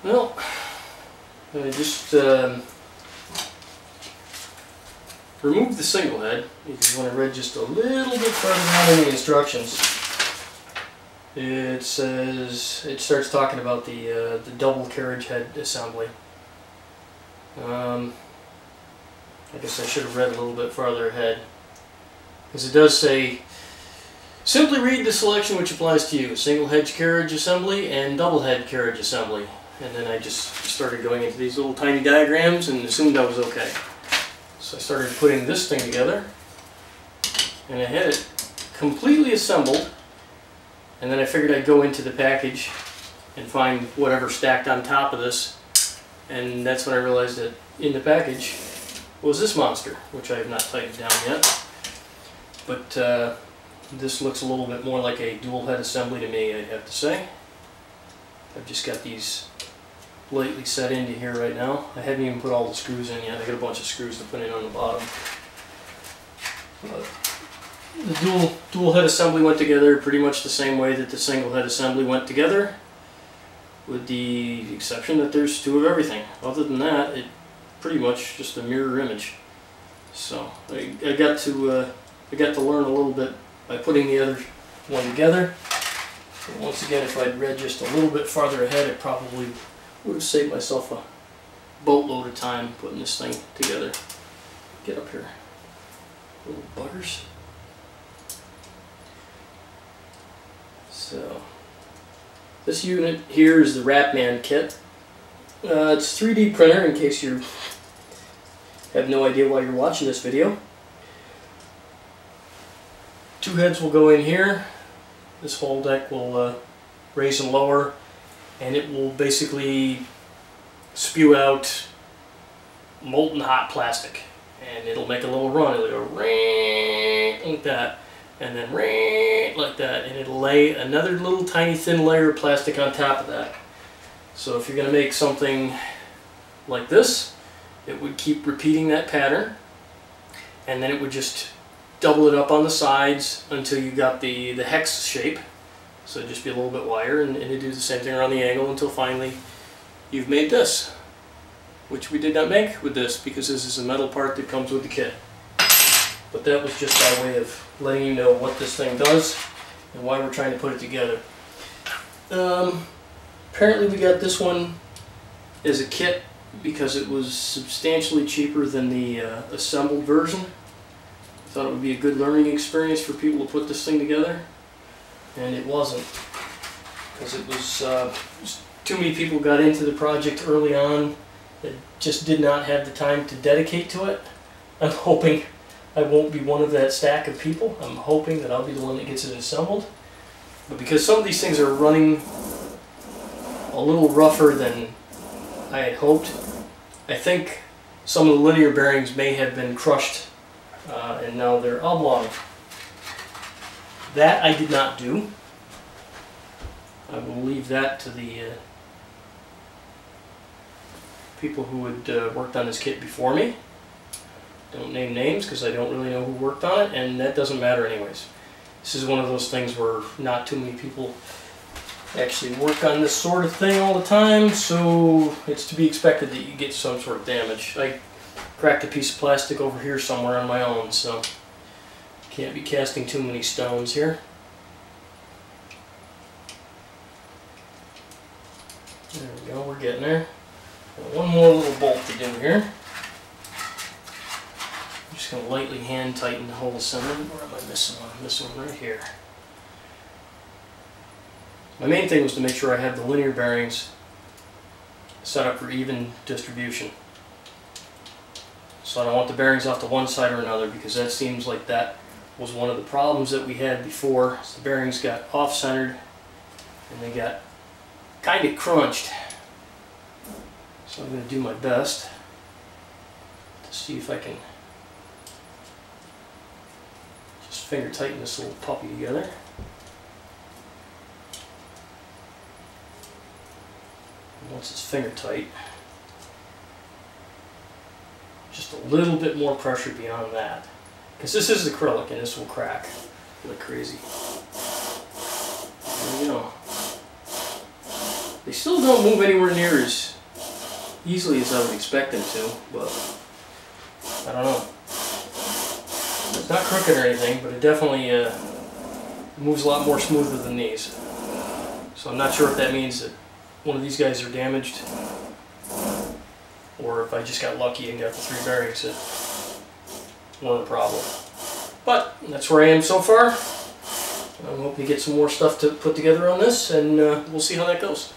Well, I just removed the single head because when I read just a little bit further down in the instructions, it starts talking about the double carriage head assembly. I guess I should have read a little bit farther ahead, because it does say, simply read the selection which applies to you, single head carriage assembly and double head carriage assembly. And then I just started going into these little tiny diagrams and assumed I was okay. So I started putting this thing together, and I had it completely assembled, and then I figured I'd go into the package and find whatever stacked on top of this, and that's when I realized that in the package was this monster, which I have not tightened down yet. But this looks a little bit more like a dual head assembly to me, I'd have to say. I've just got these lightly set into here right now. I haven't even put all the screws in yet. I got a bunch of screws to put in on the bottom. The dual head assembly went together pretty much the same way that the single head assembly went together, with the exception that there's two of everything. Other than that, it pretty much just a mirror image. So I got to learn a little bit by putting the other one together. But once again, if I'd read just a little bit farther ahead, it probably would have saved myself a boatload of time putting this thing together. Get up here, little buggers. So this unit here is the RapMan kit. It's a 3D printer, in case you have no idea why you're watching this video. Two heads will go in here. This whole deck will raise and lower, and it will basically spew out molten hot plastic, and it'll make a little run. It'll go like that, and then like that, and it'll lay another little tiny thin layer of plastic on top of that. So if you're going to make something like this, it would keep repeating that pattern, and then it would just double it up on the sides until you got the hex shape. So it'd just be a little bit wider, and it'd do the same thing around the angle until finally you've made this, which we did not make with this because this is a metal part that comes with the kit. But that was just our way of letting you know what this thing does and why we're trying to put it together. Apparently we got this one as a kit because it was substantially cheaper than the assembled version. I thought it would be a good learning experience for people to put this thing together, and it wasn't, because it was too many people got into the project early on that just did not have the time to dedicate to it. I'm hoping I won't be one of that stack of people. I'm hoping that I'll be the one that gets it assembled. But because some of these things are running a little rougher than I had hoped, I think some of the linear bearings may have been crushed, and now they're oblong. That I did not do. I will leave that to the people who had worked on this kit before me. Don't name names because I don't really know who worked on it, and that doesn't matter anyways. This is one of those things where not too many people actually work on this sort of thing all the time, so it's to be expected that you get some sort of damage. I cracked a piece of plastic over here somewhere on my own, so can't be casting too many stones here. There we go, we're getting there. Got one more little bolt to do here. I'm just going to lightly hand tighten the whole assembly. Where am I missing one? I'm missing one right here. My main thing was to make sure I had the linear bearings set up for even distribution. So I don't want the bearings off to one side or another, because that seems like that was one of the problems that we had before. So the bearings got off-centered and they got kind of crunched. So I'm going to do my best to see if I can just finger tighten this little puppy together. And once it's finger tight, just a little bit more pressure beyond that, because this is acrylic and this will crack like crazy. There we go. They still don't move anywhere near as easily as I would expect them to, but I don't know. It's not crooked or anything, but it definitely moves a lot more smoother than these. So I'm not sure if that means that one of these guys are damaged, or if I just got lucky and got the 3 bearings that weren't a problem. But that's where I am so far. I'm hoping to get some more stuff to put together on this, and we'll see how that goes.